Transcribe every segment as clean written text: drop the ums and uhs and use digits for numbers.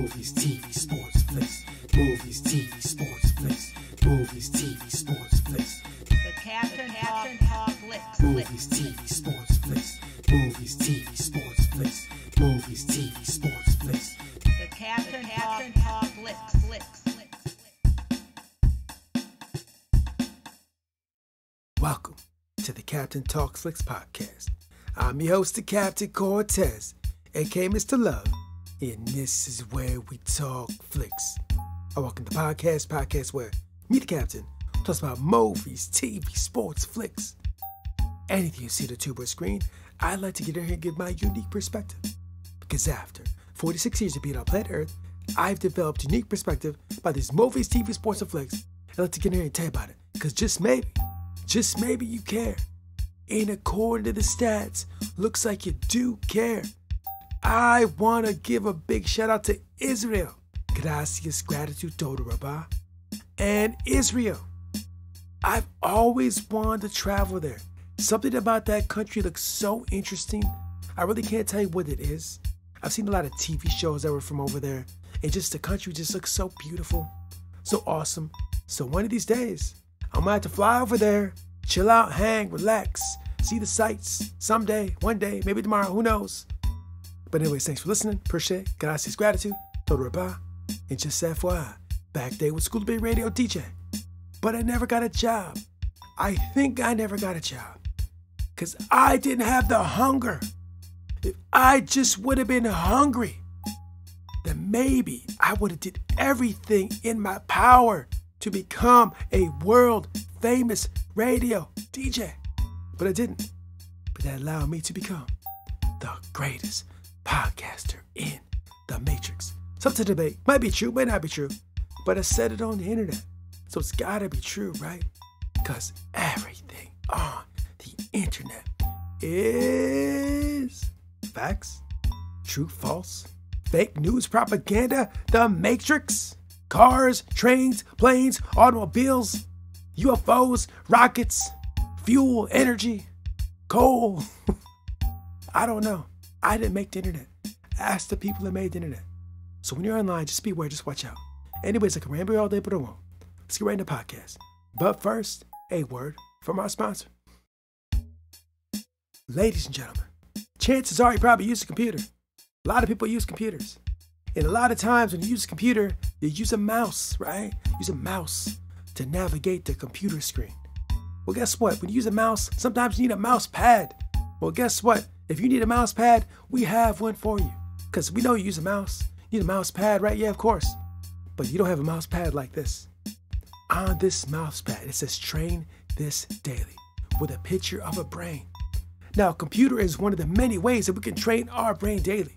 Movies, TV, sports, flicks. Movies, TV, sports, flicks. Movies, TV, sports, flicks. The Captain Talk Flicks. Movies, TV, sports, flicks. Movies, TV, sports, flicks. Movies, TV, sports, flicks. The Captain Talk Flicks. Welcome to the Captain Talk Flicks podcast. I'm your host, the Captain Cortez, aka Mr. Love, and this is where we talk flicks. I welcome the podcast where me, the Captain, talks about movies, TV, sports, flicks. Anything you see on the tube or screen, I'd like to get in here and give my unique perspective. Because after 46 years of being on planet Earth, I've developed unique perspective about these movies, TV, sports, and flicks. I'd like to get in here and tell you about it. Because just maybe you care. And according to the stats, looks like you do care. I want to give a big shout out to Israel. Gracias, gratitude, todo rabah. And Israel. I've always wanted to travel there. Something about that country looks so interesting. I really can't tell you what it is. I've seen a lot of TV shows that were from over there. And just the country just looks so beautiful. So awesome. So one of these days, I'm going to have to fly over there. Chill out, hang, relax, see the sights someday, one day, maybe tomorrow, who knows. But anyways, thanks for listening. Appreciate it. Gracias, gratitude. Todo rabah. And just FYI, back day with School Bay Radio DJ. But I never got a job. I think I never got a job. Because I didn't have the hunger. If I just would have been hungry, then maybe I would have did everything in my power to become a world famous radio DJ. But I didn't. But that allowed me to become the greatest podcaster in the Matrix. Something to debate. Might be true, might not be true. But I said it on the internet. So it's gotta be true, right? Because everything on the internet is facts, true, false, fake news, propaganda, the Matrix. Cars, trains, planes, automobiles, UFOs, rockets, fuel, energy, coal. I don't know. I didn't make the internet. Ask the people that made the internet. So when you're online, just beware, just watch out. Anyways, I can ramble all day, but I won't. Let's get right into the podcast. But first, a word from our sponsor. Ladies and gentlemen, chances are you probably use a computer. A lot of people use computers. And a lot of times when you use a computer, you use a mouse, right? Use a mouse to navigate the computer screen. Well, guess what? When you use a mouse, sometimes you need a mouse pad. Well, guess what? If you need a mouse pad, we have one for you. Because we know you use a mouse. You need a mouse pad, right? Yeah, of course. But you don't have a mouse pad like this. On this mouse pad, it says train this daily with a picture of a brain. Now, a computer is one of the many ways that we can train our brain daily.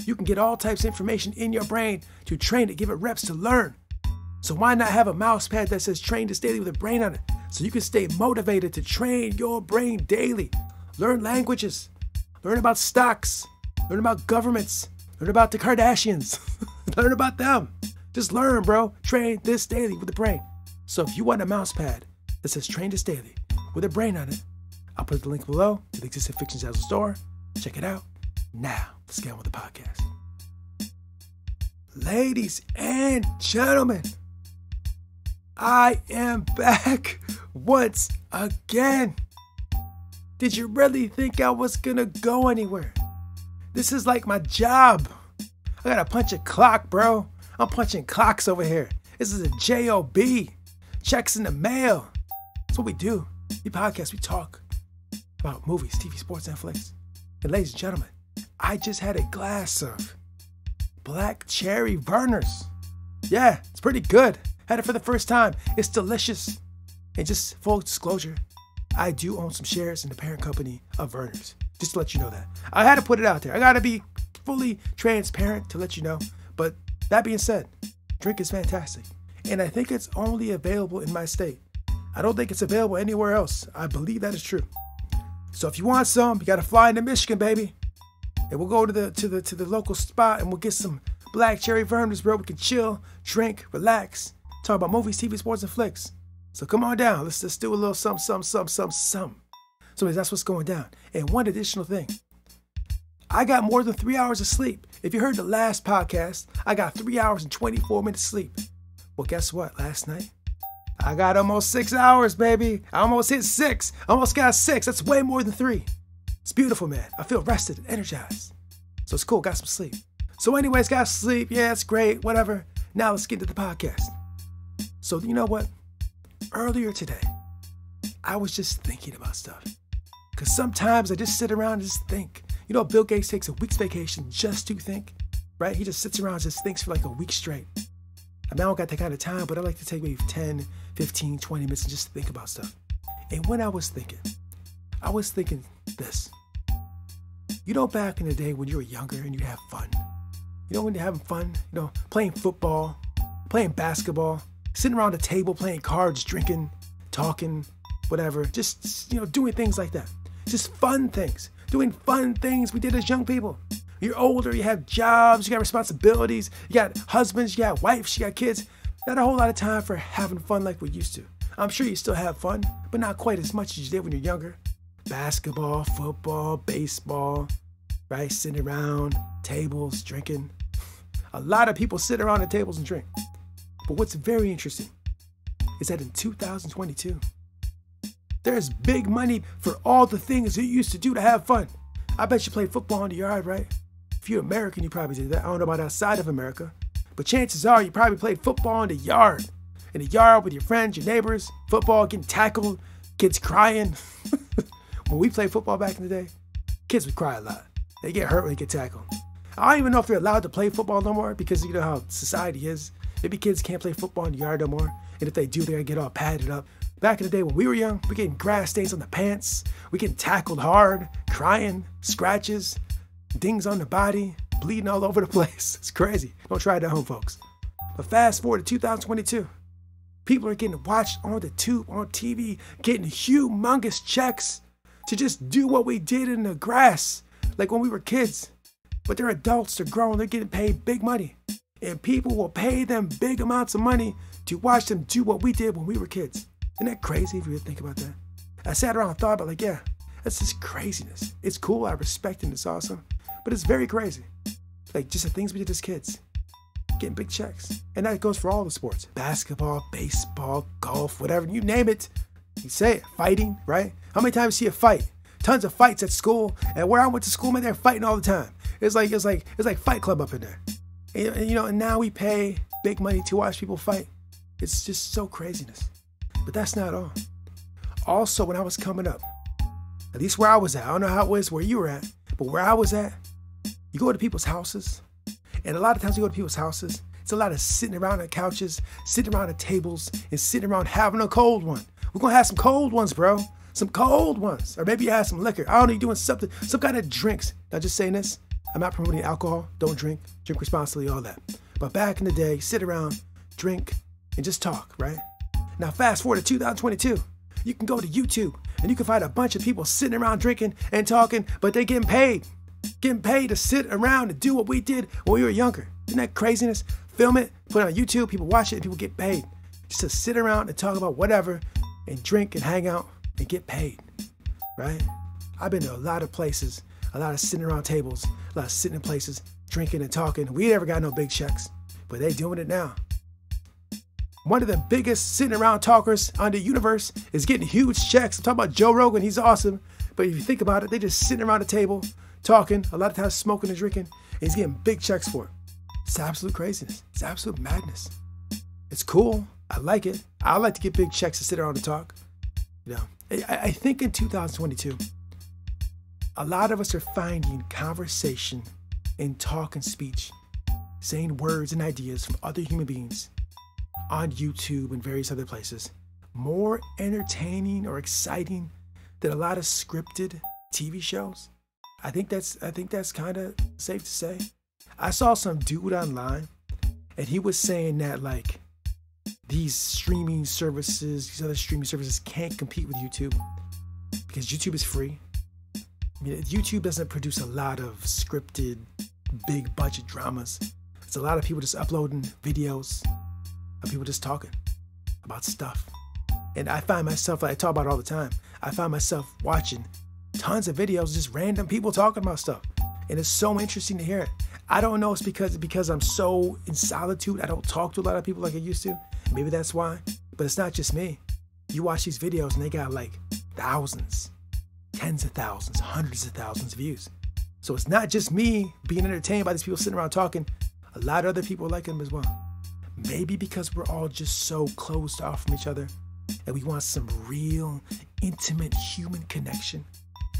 You can get all types of information in your brain to train it, give it reps to learn. So why not have a mouse pad that says train this daily with a brain on it? So you can stay motivated to train your brain daily. Learn languages, learn about stocks, learn about governments, learn about the Kardashians, learn about them. Just learn, bro. Train this daily with the brain. So if you want a mouse pad that says train this daily with a brain on it, I'll put the link below to the Existing Fictions House store. Check it out. Now, let's get on with the podcast. Ladies and gentlemen, I am back once again. Did you really think I was gonna go anywhere? This is like my job. I gotta punch a clock, bro. I'm punching clocks over here. This is a job. Checks in the mail. That's what we do. We podcast, we talk about movies, TV, sports, and flicks. And ladies and gentlemen, I just had a glass of black cherry Vernors. Yeah, it's pretty good. Had it for the first time. It's delicious. And just full disclosure, I do own some shares in the parent company of Vernors. Just to let you know that. I had to put it out there. I gotta be fully transparent to let you know. But that being said, drink is fantastic. And I think it's only available in my state. I don't think it's available anywhere else. I believe that is true. So if you want some, you gotta fly into Michigan, baby. And we'll go to the local spot and we'll get some black cherry Vernors, bro. We can chill, drink, relax, talk about movies, TV, sports, and flicks. So come on down. Let's just do a little something. So anyways, that's what's going down. And one additional thing. I got more than 3 hours of sleep. If you heard the last podcast, I got 3 hours and 24 minutes sleep. Well, guess what? Last night, I got almost 6 hours, baby. I almost hit 6. Almost got 6. That's way more than 3. It's beautiful, man. I feel rested and energized. So it's cool. Got some sleep. So anyways, got sleep. Yeah, it's great. Whatever. Now let's get to the podcast. So you know what? Earlier today, I was just thinking about stuff. Because sometimes I just sit around and just think. You know, Bill Gates takes a week's vacation just to think, right? He just sits around and just thinks for like a week straight. I mean, I don't got that kind of time, but I like to take maybe 10, 15, 20 minutes and just think about stuff. And when I was thinking this. You know, back in the day when you were younger and you have fun. You know, when you're having fun, you know, playing football, playing basketball, sitting around a table, playing cards, drinking, talking, whatever. Just, you know, doing things like that. Just fun things. Doing fun things we did as young people. You're older, you have jobs, you got responsibilities, you got husbands, you got wives, you got kids. Not a whole lot of time for having fun like we used to. I'm sure you still have fun, but not quite as much as you did when you're younger. Basketball, football, baseball, right? Sitting around tables, drinking. A lot of people sit around at tables and drink. But what's very interesting is that in 2022, there's big money for all the things you used to do to have fun. I bet you played football in the yard, right? If you're American, you probably did that. I don't know about outside of America. But chances are you probably played football in the yard. In the yard with your friends, your neighbors. Football, getting tackled, kids crying. When we played football back in the day, kids would cry a lot. They get hurt when they get tackled. I don't even know if they're allowed to play football no more because you know how society is. Maybe kids can't play football in the yard no more. And if they do, they gotta get all padded up. Back in the day when we were young, we're getting grass stains on the pants. We're getting tackled hard, crying, scratches, dings on the body, bleeding all over the place. It's crazy. Don't try it at home, folks. But fast forward to 2022. People are getting watched on the tube, on TV, getting humongous checks to just do what we did in the grass, like when we were kids. But they're adults, they're grown, they're getting paid big money. And people will pay them big amounts of money to watch them do what we did when we were kids. Isn't that crazy if you really think about that? I sat around and thought about like, yeah, that's just craziness. It's cool, I respect it, and it's awesome. But it's very crazy. Like just the things we did as kids. Getting big checks. And that goes for all the sports. Basketball, baseball, golf, whatever, you name it. You say it. Fighting, right? How many times you see a fight? Tons of fights at school. And where I went to school, man, they're fighting all the time. It's like Fight Club up in there. And you know, and now we pay big money to watch people fight. It's just so craziness. But that's not all. Also, when I was coming up, at least where I was at, I don't know how it was where you were at, but where I was at, you go to people's houses, and a lot of times you go to people's houses, it's a lot of sitting around at couches, sitting around at tables, and sitting around having a cold one. We're gonna have some cold ones, bro. Some cold ones. Or maybe you have some liquor. I don't know, you're doing something, some kind of drinks. Now just saying this, I'm not promoting alcohol. Don't drink responsibly, all that. But back in the day, sit around, drink, and just talk, right? Now fast forward to 2022. You can go to YouTube and you can find a bunch of people sitting around drinking and talking, but they're getting paid. Getting paid to sit around and do what we did when we were younger. Isn't that craziness? Film it, put it on YouTube, people watch it, and people get paid. Just to sit around and talk about whatever and drink and hang out and get paid, right? I've been to a lot of places, a lot of sitting around tables, a lot of sitting in places, drinking and talking. We never got no big checks, but they doing it now. One of the biggest sitting around talkers on the universe is getting huge checks. I'm talking about Joe Rogan, he's awesome. But if you think about it, they just sitting around the table, talking, a lot of times smoking and drinking, and he's getting big checks for it. It's absolute craziness. It's absolute madness. It's cool. I like it. I like to get big checks to sit around and talk. You know, I think in 2022, a lot of us are finding conversation and talk and speech, saying words and ideas from other human beings on YouTube and various other places more entertaining or exciting than a lot of scripted TV shows. I think that's kind of safe to say. I saw some dude online and he was saying that like these streaming services, these other streaming services can't compete with YouTube because YouTube is free. I mean, YouTube doesn't produce a lot of scripted, big budget dramas. It's a lot of people just uploading videos of people just talking about stuff. And I find myself, like I talk about it all the time, I find myself watching tons of videos, just random people talking about stuff. And it's so interesting to hear it. I don't know, it's because I'm so in solitude. I don't talk to a lot of people like I used to. Maybe that's why. But it's not just me. You watch these videos and they got like thousands, tens of thousands, hundreds of thousands of views. So it's not just me being entertained by these people sitting around talking. A lot of other people like them as well. Maybe because we're all just so closed off from each other and we want some real, intimate human connection.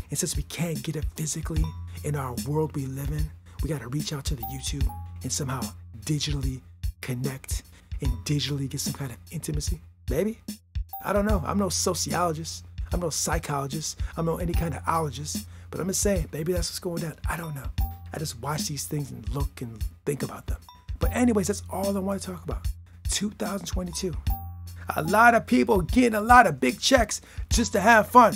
And since we can't get it physically in our world we live in, we got to reach out to the YouTube and somehow digitally connect and digitally get some kind of intimacy. Maybe. I don't know. I'm no sociologist. I'm no psychologist. I'm no any kind of ologist. But I'm just saying, maybe that's what's going on. I don't know. I just watch these things and look and think about them. But anyways, that's all I want to talk about. 2022. A lot of people getting a lot of big checks just to have fun.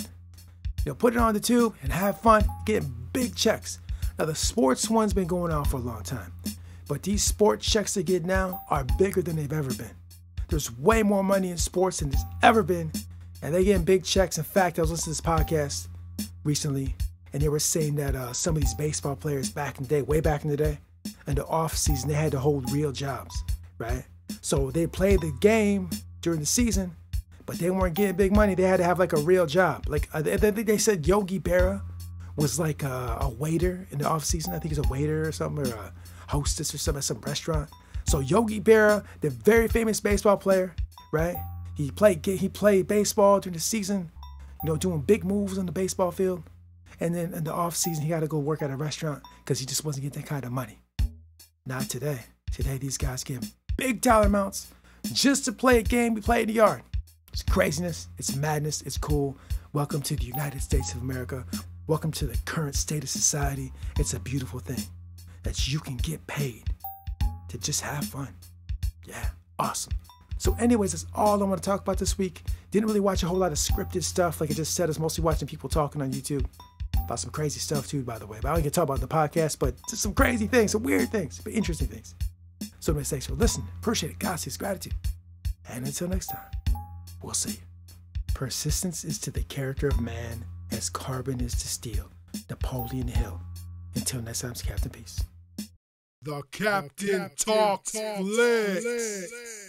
Put it on the tube and have fun, getting big checks. Now, the sports one's been going on for a long time. But these sports checks they get now are bigger than they've ever been. There's way more money in sports than there's ever been. And they're getting big checks. In fact, I was listening to this podcast recently, and they were saying that some of these baseball players back in the day, way back in the day, in the off season, they had to hold real jobs, right? So they played the game during the season, but they weren't getting big money. They had to have like a real job. Like I think they said Yogi Berra was like a waiter in the off season. I think he's a waiter or something, or a hostess or something at some restaurant. So Yogi Berra, the very famous baseball player, right? He played baseball during the season, doing big moves on the baseball field. And then in the off season, he got to go work at a restaurant because he just wasn't getting that kind of money. Not today. Today, these guys get big dollar amounts just to play a game we play in the yard. It's craziness. It's madness. It's cool. Welcome to the United States of America. Welcome to the current state of society. It's a beautiful thing that you can get paid to just have fun. Yeah, awesome. So anyways, that's all I want to talk about this week. Didn't really watch a whole lot of scripted stuff. Like I just said, I was mostly watching people talking on YouTube about some crazy stuff too, by the way. But I don't get to talk about it in the podcast, but just some crazy things, some weird things, but interesting things. So anyways, thanks for listening. Appreciate it. God sees gratitude. And until next time, we'll see you. Persistence is to the character of man as carbon is to steel. Napoleon Hill. Until next time, Captain Peace. The Captain Talks Flicks.